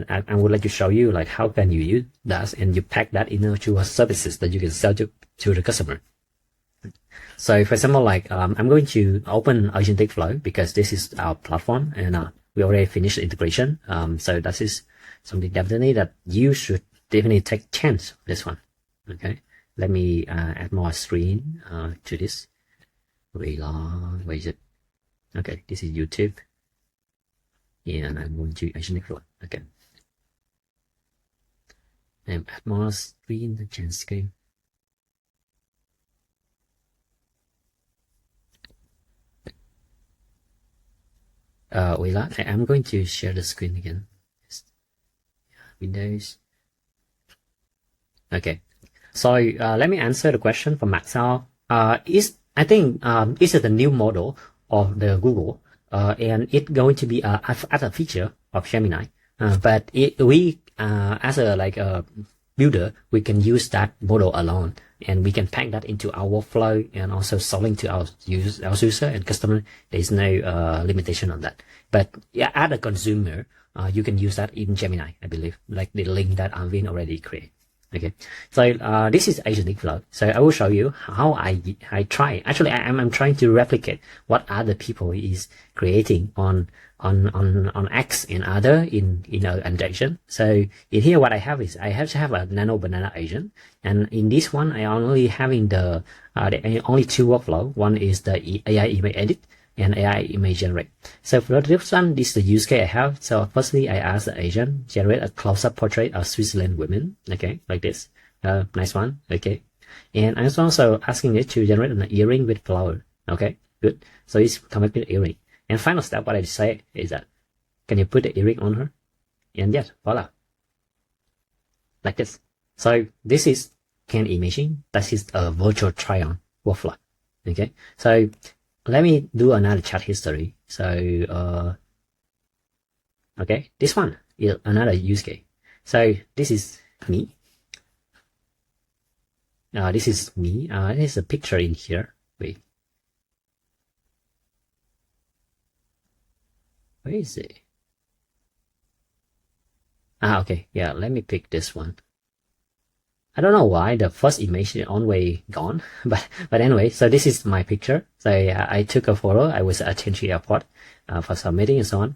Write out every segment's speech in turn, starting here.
I would like to show you like how can you use that and you pack that into services that you can sell to the customer. So for example, like I'm going to open AgenticFlow because this is our platform and we already finished the integration. So that is something definitely that you should definitely take chance of this one. Okay, let me add more screen to this. Wait is it? Okay, this is YouTube. And I'm going to AgenticFlow. Okay. And add more screen, the chance screen. Wait, I'm going to share the screen again. Windows. Okay. So let me answer the question from Maxwell. I think this is the new model of the Google, and it's going to be as a feature of Gemini. But we as a builder, we can use that model alone, and we can pack that into our workflow and also selling to our user and customer. There is no limitation on that. But yeah, as a consumer, you can use that in Gemini, I believe, like the link that Arvin already created. Okay, so this is AgenticFlow. So I will show you how I try. Actually, I'm trying to replicate what other people is creating on X and other in an agent. So in here, what I have is I have to have a Nano Banana agent, and in this one, I only having the only two workflow. One is the AI image edit and AI image generate. So for this one, this is the use case I have. So firstly, I ask the agent generate a close-up portrait of Switzerland women. Okay, like this. Nice one. Okay, and I'm also asking it to generate an earring with flower. Okay, good. So it's coming with earring. And final step, what I say is that, can you put the earring on her? And yes, voila. Like this. So this is can imaging. That is a virtual try-on workflow. Okay, so let me do another chat history. So, okay, this one is another use case. So this is me. This is me. There's a picture in here. Wait. Where is it? Okay. Yeah, let me pick this one. I don't know why the first image is always gone, but anyway, so this is my picture. So I took a photo. I was at Tianchi Airport for some meeting and so on.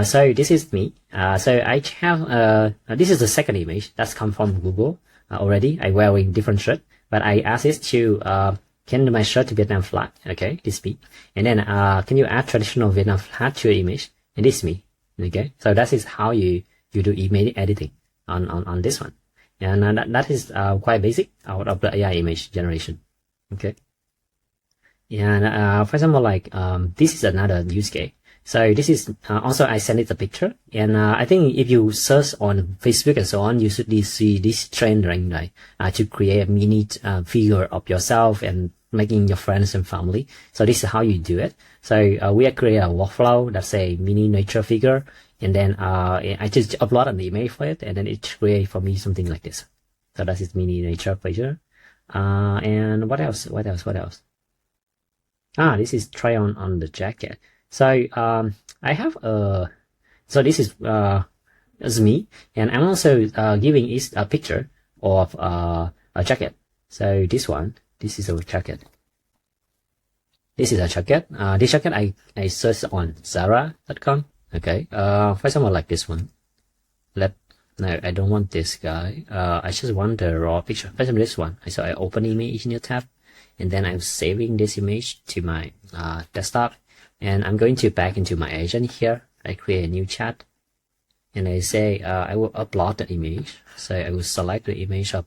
So this is me. So I have this is the second image that's come from Google already. I wearing different shirt, but I asked it to can my shirt to Vietnam flag. Okay, this me. And then can you add traditional Vietnam flag to your image? And this me. Okay, so that is how you do image editing on this one. And that is quite basic out of the AI image generation. Okay. And for example, like this is another use case. So this is also I send it a picture, and I think if you search on Facebook and so on, you should see this trend right to create a mini figure of yourself and making your friends and family. So this is how you do it. So we create a workflow that's a mini nature figure. And then I just upload an image for it, and then it creates for me something like this. So that is mini nature feature. And what else? This is try on the jacket. So I have so this is me, and I'm also giving it a picture of a jacket. So this is a jacket. This is a jacket. This jacket I searched on Zara.com. Okay, for example, like this one. No, I don't want this guy. I just want the raw picture. For example, this one. So I open image in your tab, and then I'm saving this image to my desktop, and I'm going to back into my agent here. I create a new chat, and I say I will upload the image. So I will select the image of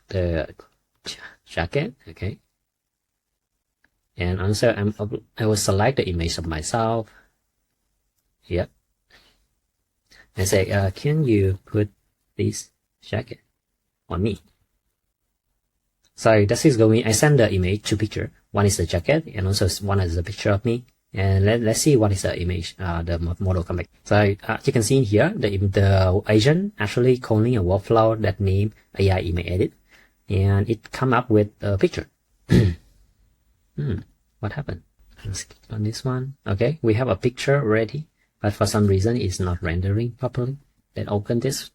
the jacket. Okay, and also I will select the image of myself. Yep. And say, can you put this jacket on me? So this is going, I send the image two picture. One is the jacket, and also one is a picture of me. And let's see what is the image, the model come back. So you can see in here, the agent actually calling a workflow that name AI image edit, and it come up with a picture. What happened? Let's click on this one. Okay, we have a picture ready. But for some reason, it's not rendering properly. Then open this.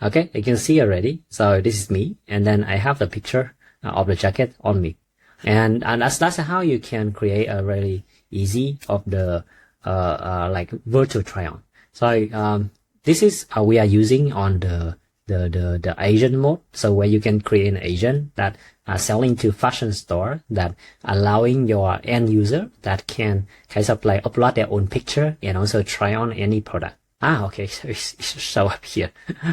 Okay, you can see already. So this is me, and then I have the picture of the jacket on me, and that's how you can create a really easy of the like virtual try-on. So this is we are using on the agent mode. So where you can create an agent that are selling to fashion store, that allowing your end user that can kind of like upload their own picture and also try on any product. Okay, so it's show up here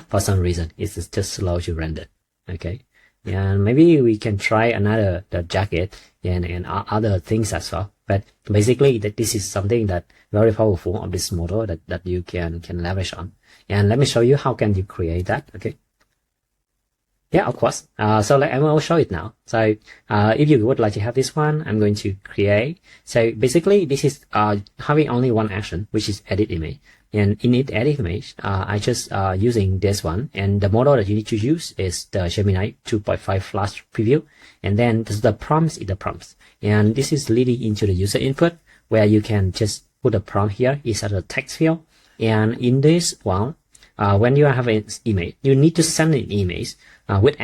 for some reason. It's just slow to render. Okay, and maybe we can try another the jacket and other things as well. But basically, that this is something that very powerful of this model that you can leverage on. And let me show you how can you create that. Okay. Yeah, of course. So like I will show it now. So if you would like to have this one, I'm going to create. So basically, this is having only one action, which is edit image. And in it edit image, I just using this one. And the model that you need to use is the Gemini 2.5 Flash Preview. And then the prompts is the prompts. And this is leading into the user input, where you can just put a prompt here inside the text field. And in this one, when you have an image, you need to send an image with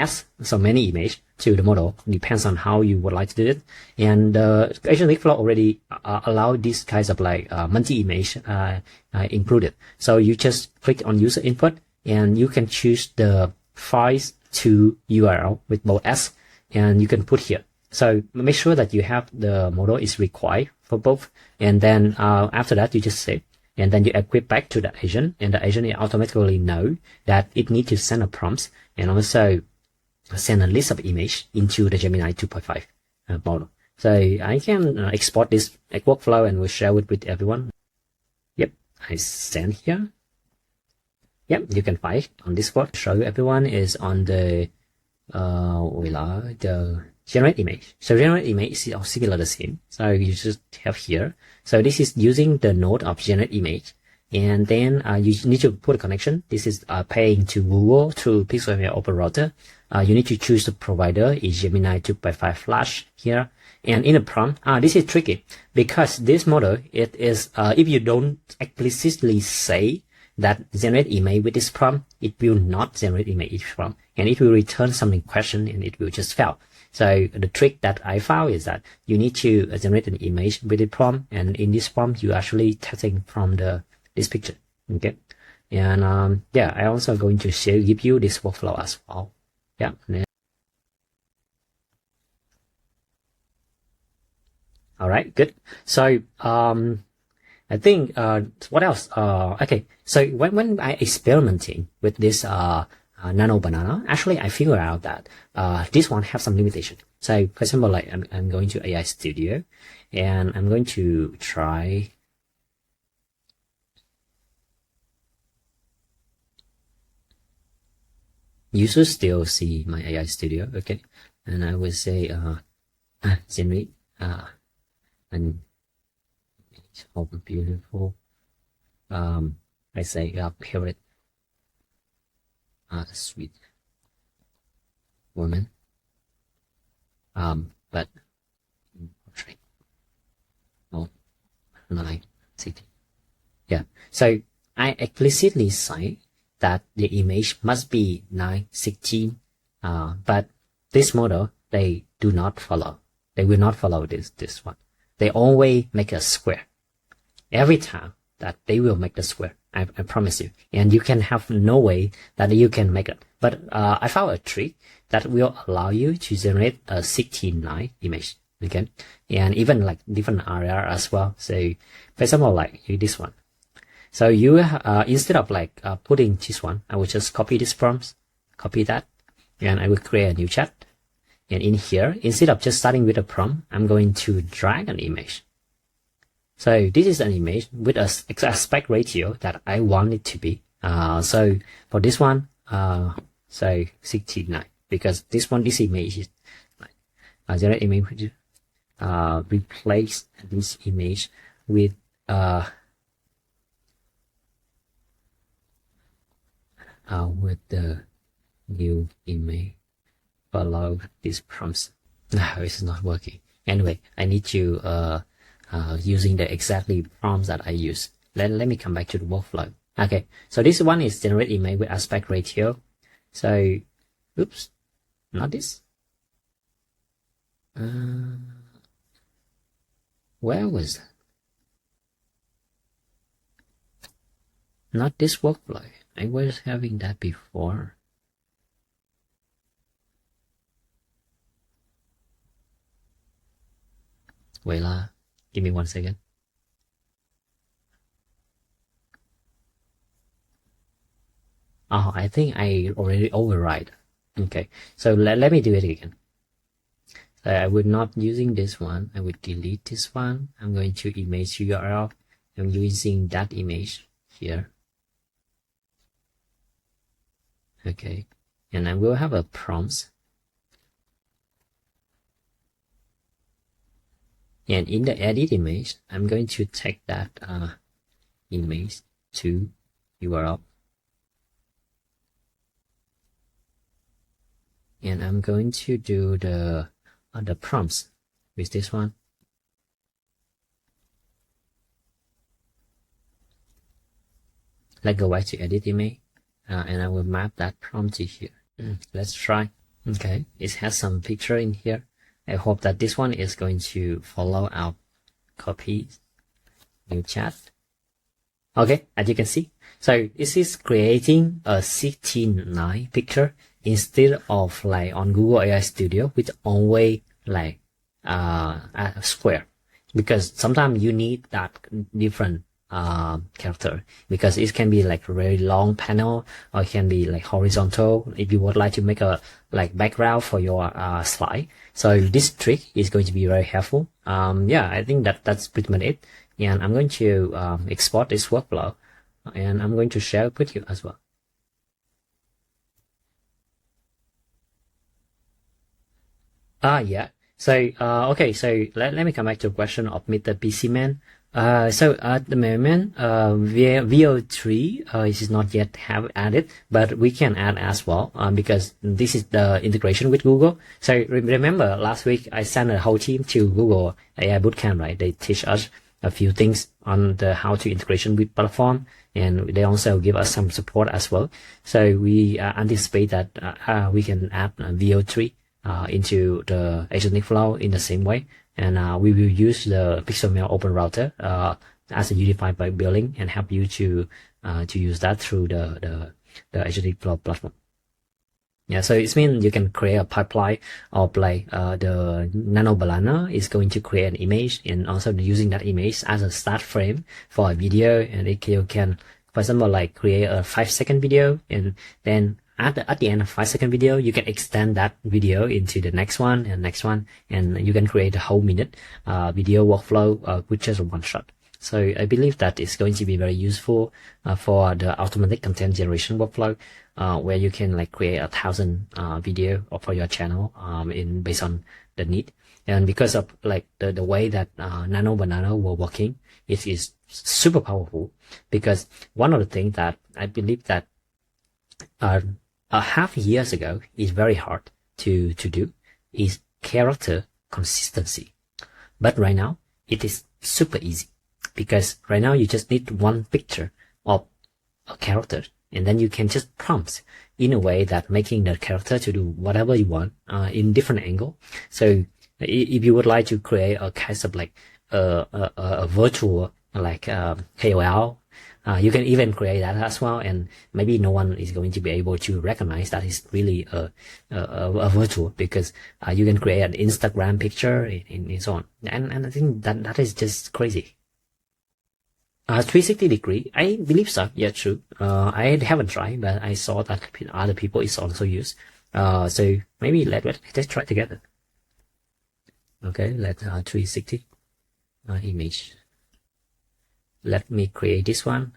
so many image to the model. Depends on how you would like to do it. And AgenticFlow already allow these kinds of like multi-image included. So you just click on user input, and you can choose the files to URL with both S, and you can put here. So make sure that you have the model is required for both. And then after that, you just save. And then you equip back to the agent, and the agent automatically know that it needs to send a prompt and also send a list of image into the Gemini 2.5 model. So I can export this workflow and we'll share it with everyone. Yep, I send here. Yep, you can find on Discord. Show everyone is on the the generate image. So generate image is similar the same. So you just have here. So this is using the node of generate image. And then you need to put a connection. This is paying to Google through Pixel Open Router. You need to choose the provider is Gemini 2.5 Flash here. And in the prompt, this is tricky because this model, it is, if you don't explicitly say that generate image with this prompt, it will not generate image prompt, and it will return something question and it will just fail. So the trick that I found is that you need to generate an image with the prompt, and in this prompt, you actually testing from this picture. Okay. And yeah, I also going to give you this workflow as well. Yeah. All right, good. So I think what else? Okay, so when I experimenting with this Nano Banana, actually I figured out that this one have some limitation. So for example, like I'm going to AI Studio, and I'm going to try. You should still see my AI Studio, okay? And I will say generate and it's all beautiful. I say parrot sweet woman. But portrait. Oh, 9 city. Yeah. So I explicitly say that the image must be 916. But this model, they do not follow. They will not follow this one. They always make a square. Every time that they will make the square. I promise you. And you can have no way that you can make it. But I found a trick that will allow you to generate a 69 image. Okay. And even like different area as well. So for example, like this one. So you instead of like putting this one, I will just copy this prompt, copy that, and I will create a new chat. And in here, instead of just starting with a prompt, I'm going to drag an image. So this is an image with a aspect ratio that I want it to be. So for this one, so 69, because this image is like generate image, replace this image with the new image follow these prompts. No, it's not working. Anyway, I need to using the exactly prompts that I use. Let me come back to the workflow. Okay, so this one is generate image with aspect ratio. So, oops, not this. Where was that? Not this workflow. I was having that before. Wait lah, give me 1 second. Oh, I think I already override. Okay, so let me do it again. I would not using this one. I would delete this one. I'm going to image URL. I'm using that image here. Okay, and I will have a prompt. And in the edit image, I'm going to take that image to URL. And I'm going to do the prompts with this one. Let's go back to edit image, and I will map that prompt to here. Let's try. Okay, it has some picture in here. I hope that this one is going to follow our copy. New chat. Okay, as you can see, so this is creating a 16:9 picture instead of like on Google AI Studio with only like a square, because sometimes you need that different character, because it can be like a very long panel, or it can be like horizontal if you would like to make a like background for your slide. So this trick is going to be very helpful. Yeah, I think that's pretty much it. And I'm going to export this workflow, and I'm going to share it with you as well. Yeah. So, okay. So let me come back to the question of Mr. PC Man. So at the moment, VO3 is not yet have added, but we can add as well, because this is the integration with Google. So remember last week I sent a whole team to Google AI Bootcamp, right? They teach us a few things on the how to integration with platform, and they also give us some support as well. So we anticipate that we can add VO3 into the AgenticFlow in the same way, and we will use the Pixelmail Open Router as a unified by billing, and help you to use that through the AgenticFlow platform. Yeah, so it means you can create a pipeline of like the Nano Banana is going to create an image, and also using that image as a start frame for a video, and you can, for example, like create a 5-second video, and then at the end of 5-second video, you can extend that video into the next one and next one, and you can create a whole minute video workflow with just one shot. So I believe that is going to be very useful for the automatic content generation workflow, where you can like create 1,000 video for your channel in based on the need. And because of like the way that Nano Banana were working, it is super powerful, because one of the things that I believe that a half years ago is very hard to do is character consistency. But right now it is super easy, because right now you just need one picture of a character, and then you can just prompt in a way that making the character to do whatever you want in different angle. So if you would like to create a kind of like a virtual like KOL, you can even create that as well, and maybe no one is going to be able to recognize that it's really a virtual, because you can create an Instagram picture and so on. And I think that is just crazy. 360 degree, I believe so. Yeah, true. I haven't tried, but I saw that other people is also used. So maybe let's try together. Okay, let's 360 image. Let me create this one.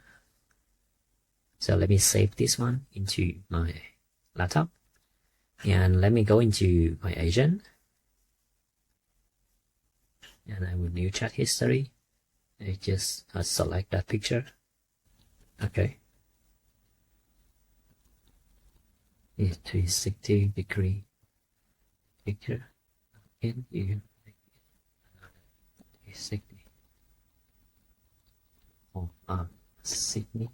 So let me save this one into my laptop, and let me go into my agent, and I will new chat history. I just select that picture. Okay. It's 360 degree picture. And you 360. Oh, Sydney.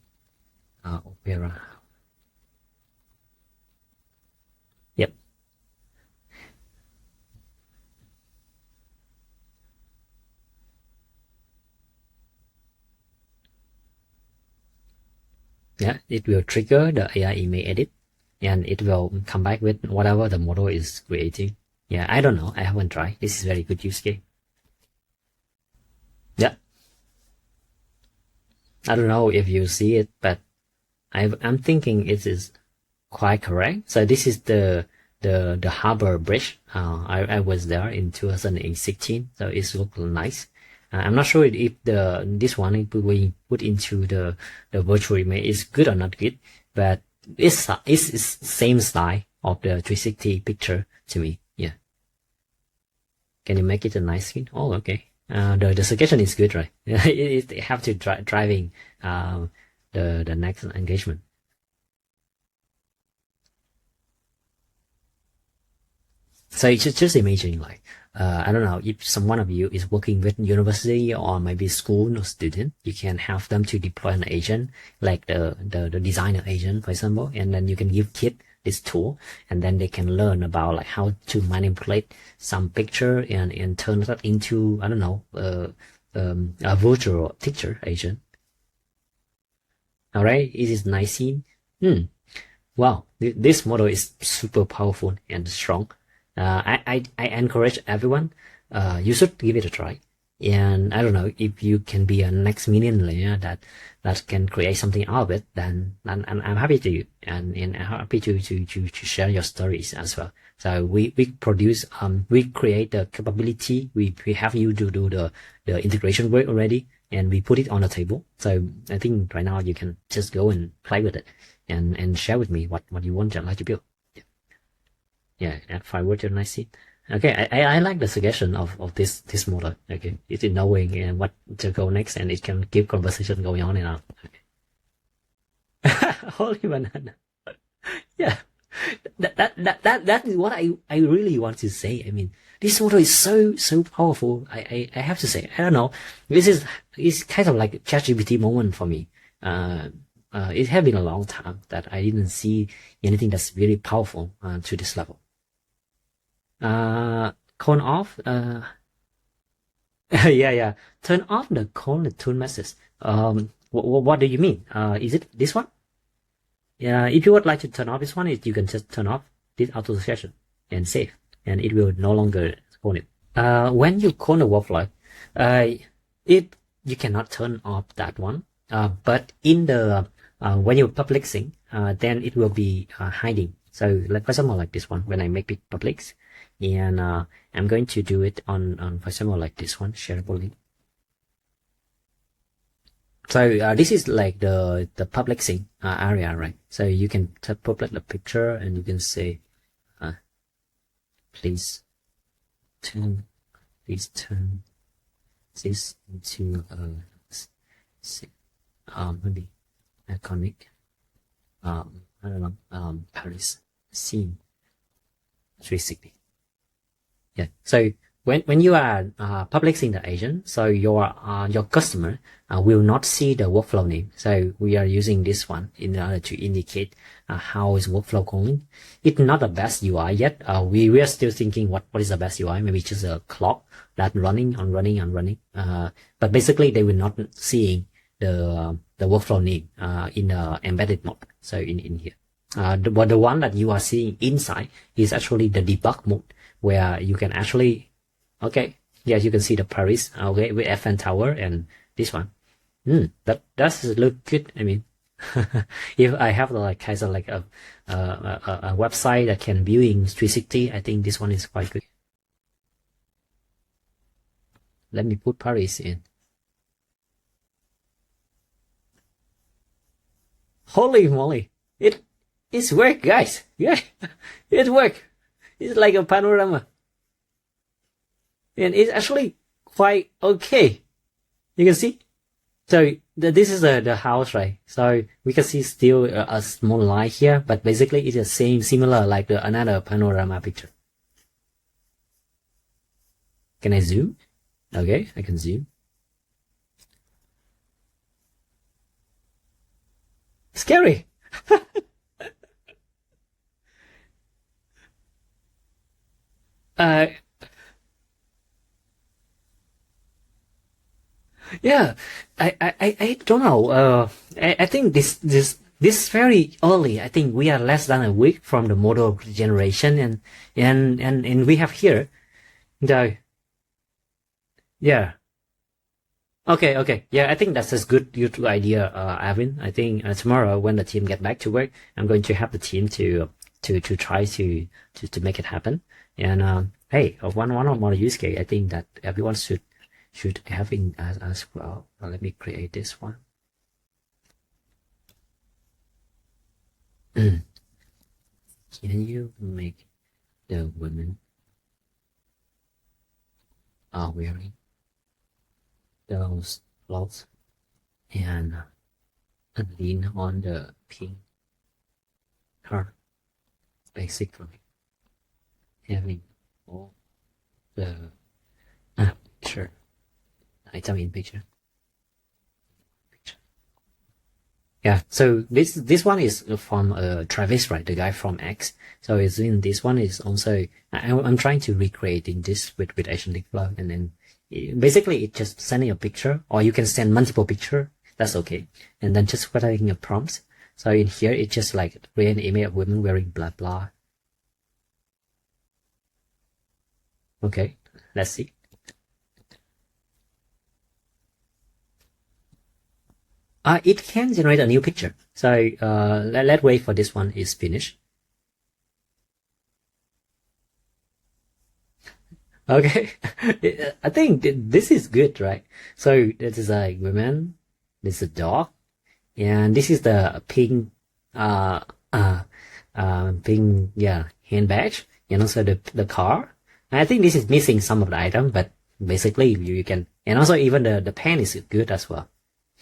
Opera. Yep. Yeah, it will trigger the AI image edit, and it will come back with whatever the model is creating. Yeah, I don't know. I haven't tried. This is very good use case. Yeah. I don't know if you see it, but I'm thinking it is quite correct. So this is the harbor bridge. I was there in 2016, so it looks nice. I'm not sure if this one if we put into the virtual image is good or not good, but it's same style of the 360 picture to me. Yeah. Can you make it a nice skin? Oh, okay. The suggestion is good, right? it have to driving the next engagement. So it's just imagine like I don't know if someone of you is working with university or maybe school or student, you can have them to deploy an agent like the designer agent, for example, and then you can give kid this tool, and then they can learn about like how to manipulate some picture and turn that into I don't know a virtual teacher agent. All right, it is nice scene. Wow, this model is super powerful and strong. I encourage everyone. You should give it a try. And I don't know if you can be a next millionaire that can create something out of it. Then I'm happy to and I'm happy to share your stories as well. So we produce we create the capability. We have you to do the integration work already, and we put it on the table. So I think right now you can just go and play with it and share with me what you want to like to build. Yeah, add firework to nice scene. Okay, I like the suggestion of this model. Okay, it's in knowing and what to go next, and it can keep conversation going on and on. Okay. Holy banana. Yeah, that is what I really want to say. I mean, this model is so powerful. I have to say, I don't know. This is it's kind of like a ChatGPT moment for me. It has been a long time that I didn't see anything that's really powerful to this level. Cone off. Yeah. Turn off the cone tune message. What do you mean? Is it this one? Yeah. If you would like to turn off this one, you can just turn off this auto suggestion and save, and it will no longer cone it. When you cone the workflow, it you cannot turn off that one. But in the when you're publishing, then it will be hiding. So, like for example, like this one, when I make it public, and I'm going to do it on for example, like this one, shareable link. So this is like the publishing area, right? So you can publish the picture, and you can say, please turn this into maybe iconic I don't know Paris scene 360. Yeah. So when you are publishing the agent, so your customer will not see the workflow name. So we are using this one in order to indicate how is workflow calling. It's not the best UI yet. We are still thinking what is the best UI. Maybe just a clock that running. But basically they will not seeing the workflow name in embedded mode. So in here. But the one that you are seeing inside is actually the debug mode, where you can actually, okay, yes, you can see the Paris, okay, with FN Tower and this one. That does look good. I mean, if I have like kind of like a website that can view in 360, I think this one is quite good. Let me put Paris in. Holy moly! It's work, guys. Yeah, it work. It's like a panorama. And it's actually quite okay. You can see. So this is the house, right? So we can see still a small line here, but basically it's the same, similar like another panorama picture. Can I zoom? Okay, I can zoom. Scary. uh, yeah, I don't know. I think this very early. I think we are less than a week from the model generation, and we have here the yeah. Okay. Yeah, I think that's a good idea, Avin. I think tomorrow when the team get back to work, I'm going to have the team to try to make it happen. And hey, one more use case, I think that everyone should have in as well. Let me create this one. Can you make the women are wearing those clothes and lean on the pink card, basically having all the picture item in picture. Yeah, so this one is from Travis, right? The guy from X. So it's in this one is also I'm trying to recreate in this with AgenticFlow, and then basically it just sending a picture, or you can send multiple picture. That's okay, and then just putting a prompt. So in here it's just like create an image of women wearing blah blah. Okay, let's see. It can generate a new picture. So let's wait for this one is finished. Okay, I think this is good, right? So this is a woman, this is a dog, and this is the pink, pink, yeah, handbag, and also the car. I think this is missing some of the item, but basically you can, and also even the pen is good as well.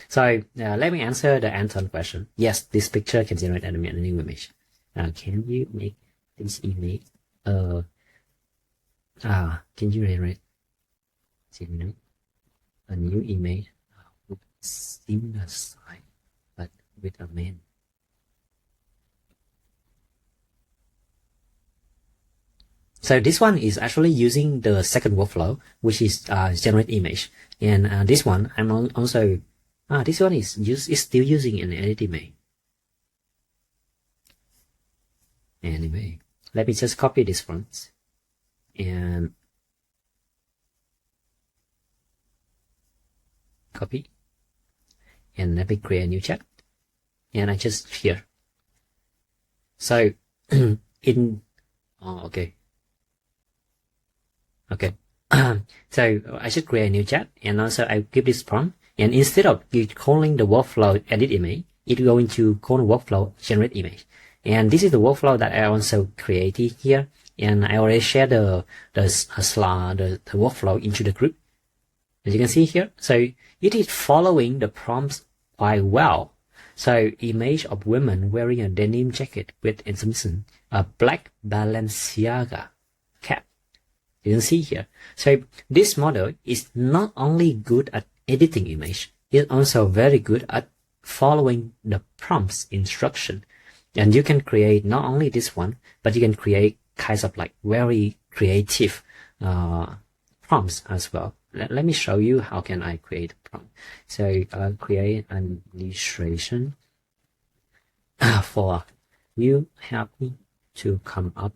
So let me answer the Anton question. Yes, this picture can generate a new image. Can you make this image? Can you generate a new image with similar size but with a man? So this one is actually using the second workflow, which is generate image, and this one I'm also this one is still using an edit image. Anyway, let me just copy this one and copy, and let me create a new chat, and I just here. So in okay. So I should create a new chat, and also I give this prompt, and instead of you calling the workflow edit image, it's going to call the workflow generate image. And this is the workflow that I also created here, and I already shared the workflow into the group, as you can see here. So it is following the prompts quite well. So image of women wearing a denim jacket with inscription, a black Balenciaga cap. You can see here. So this model is not only good at editing image, it's also very good at following the prompts instruction. And you can create not only this one, but you can create kinds of like very creative prompts as well. Let me show you how can I create a prompt. So I'll create an illustration for you. Help me to come up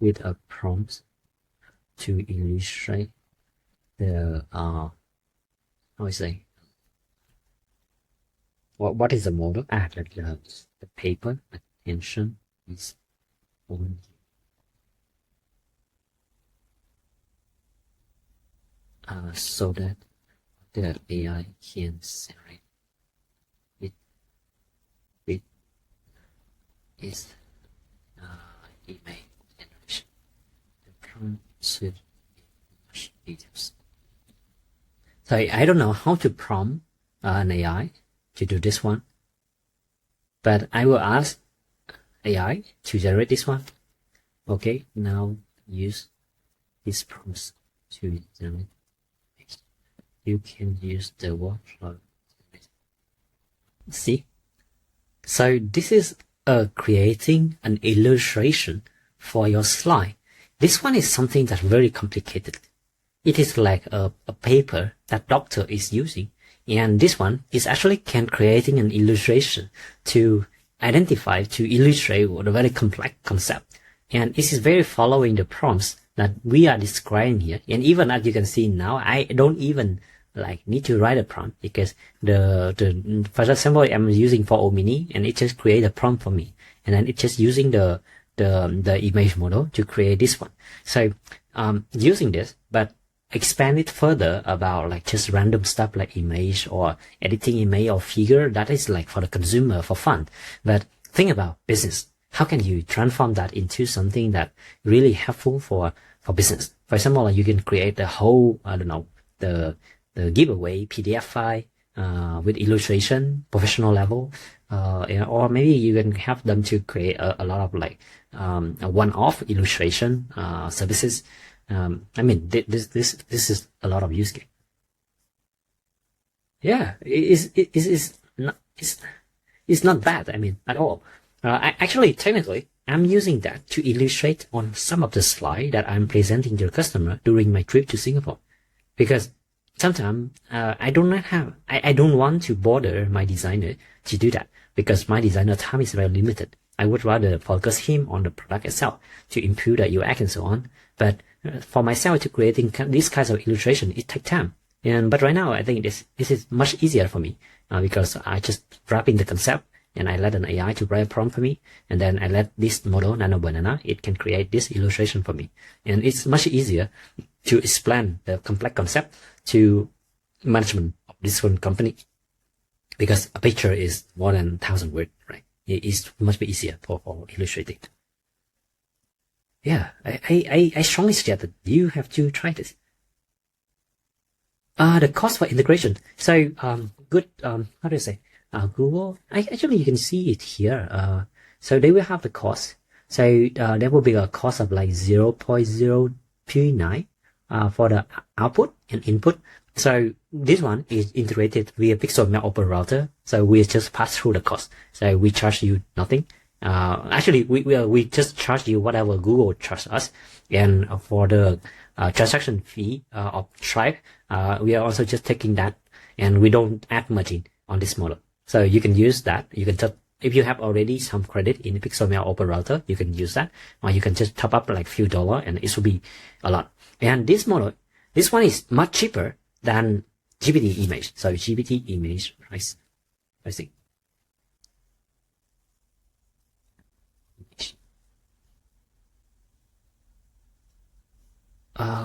with a prompt to illustrate the how I say what is the model? The paper attention is on so that the AI can generate it with its image generation. The prompt should be much details. So I don't know how to prompt an AI to do this one, but I will ask AI to generate this one. Okay, now use this prompt to generate. You can use the workflow. See, So this is creating an illustration for your slide. This one is something that's very complicated. It is like a paper that doctor is using. And this one is actually creating an illustration to identify, to illustrate a very complex concept. And this is very following the prompts that we are describing here. And even as you can see now, I don't even need to write a prompt, because for example, I'm using 4O Mini, and it just create a prompt for me. And then it's just using the image model to create this one. So, using this, but expand it further about just random stuff like image or editing image or figure, that is for the consumer, for fun. But think about business. How can you transform that into something that really helpful for business? For example, you can create the whole, the giveaway PDF file, with illustration, professional level, or maybe you can have them to create a lot of a one-off illustration, services. I mean, this is a lot of use case. Yeah, it's not bad. I mean, at all. Actually, technically, I'm using that to illustrate on some of the slides that I'm presenting to the customer during my trip to Singapore, because sometimes I don't want to bother my designer to do that, because my designer time is very limited. I would rather focus him on the product itself to improve the UX and so on. But for myself to creating these kinds of illustration, it takes time. But right now, I think this is much easier for me, because I just wrap in the concept, and I let an AI to write a prompt for me, and then I let this model, Nano Banana, it can create this illustration for me. And it's much easier to explain the complex concept to management of this one company, because a picture is more than 1,000 words, right? It is much easier for illustrating. Yeah, I strongly suggest that you have to try this. The cost for integration. So, good, how do you say? Google, actually you can see it here. So they will have the cost. So, there will be a cost of 0.029, for the output and input. So this one is integrated via Pixel Mail Open Router. So we just pass through the cost. So we charge you nothing. Actually, we just charge you whatever Google charges us. And for the transaction fee of Stripe, we are also just taking that, and we don't add margin on this model. So you can use that. You can just, if you have already some credit in the Pixel Mail Open Router, you can use that, or you can just top up a few dollars, and it will be a lot. And this model, this one is much cheaper than GPT image. So GPT image price, I think.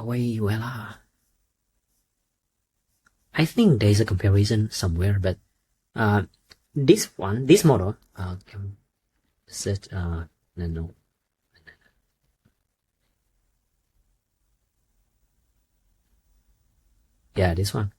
Wait, well, I think there's a comparison somewhere, but this model, can search Nano. Yeah, this one.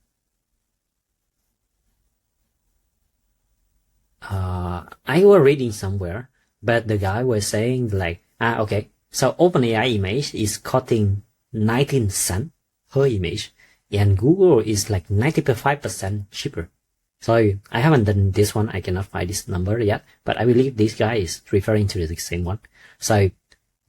I was reading somewhere, but the guy was saying okay, so OpenAI image is costing 19 cents per image, and Google is 95% cheaper. So I haven't done this one. I cannot find this number yet, but I believe this guy is referring to the same one. So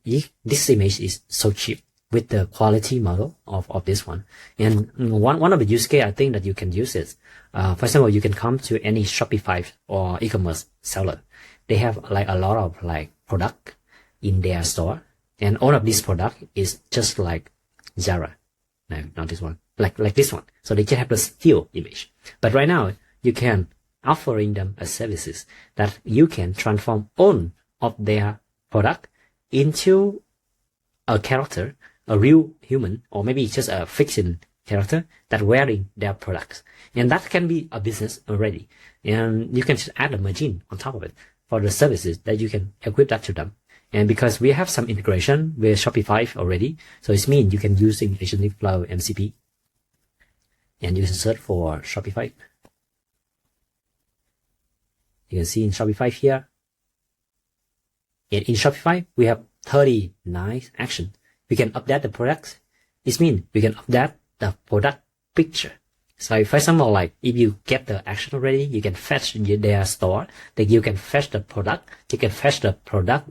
this image is so cheap with the quality model of this one. And one of the use case I think that you can use is, for example, you can come to any Shopify or e-commerce seller. They have a lot of product in their store, and all of this product is just like Zara. No, not this one. Like this one. So they just have the still image. But right now, you can offering them a services that you can transform all of their product into a character, a real human, or maybe just a fiction character that wearing their products. And that can be a business already. And you can just add a margin on top of it for the services that you can equip that to them. And because we have some integration with Shopify already, so it means you can use in AgenticFlow MCP. And you can search for Shopify. You can see in Shopify here. And in Shopify, we have 39 actions. We can update the products. It means we can update the product picture. So for example, like if you get the action already, you can fetch their store, then you can fetch the product, you can fetch the product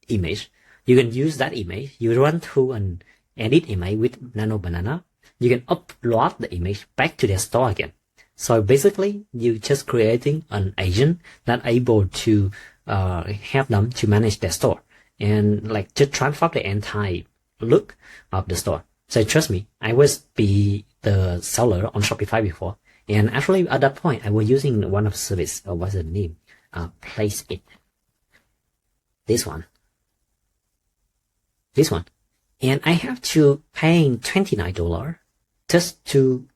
image. You can use that image, you run through an edit image with Nano Banana. You can upload the image back to their store again. So basically, you just creating an agent that able to help them to manage their store and like just transform the entire look of the store. So trust me, I was be the seller on Shopify before, and actually at that point I was using one of the service, or what's the name? Place it. This one, and I have to paying $29 just to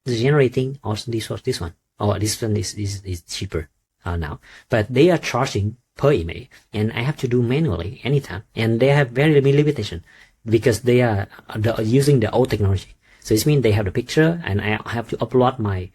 generating also this one. Oh, this one is cheaper now, but they are charging per image, and I have to do manually anytime, and they have very limitation because they are using the old technology. So it means they have the picture, and I have to upload my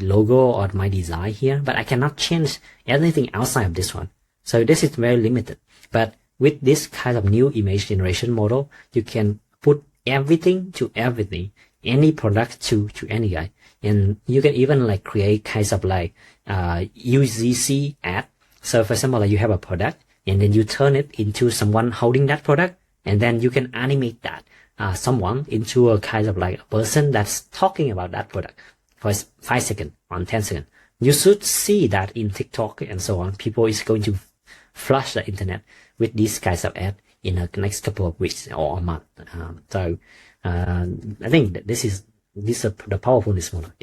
logo or my design here, but I cannot change anything outside of this one. So this is very limited. But with this kind of new image generation model, you can put everything to everything, any product to any guy, and you can even like create kinds of like UGC ad. So for example, like you have a product, and then you turn it into someone holding that product, and then you can animate that someone into a kind of like a person that's talking about that product for 5 seconds or 10 seconds. You should see that in TikTok and so on. People is going to flush the internet with these kinds of ads in the next couple of weeks or a month. So I think that this is the powerful this model. Yeah.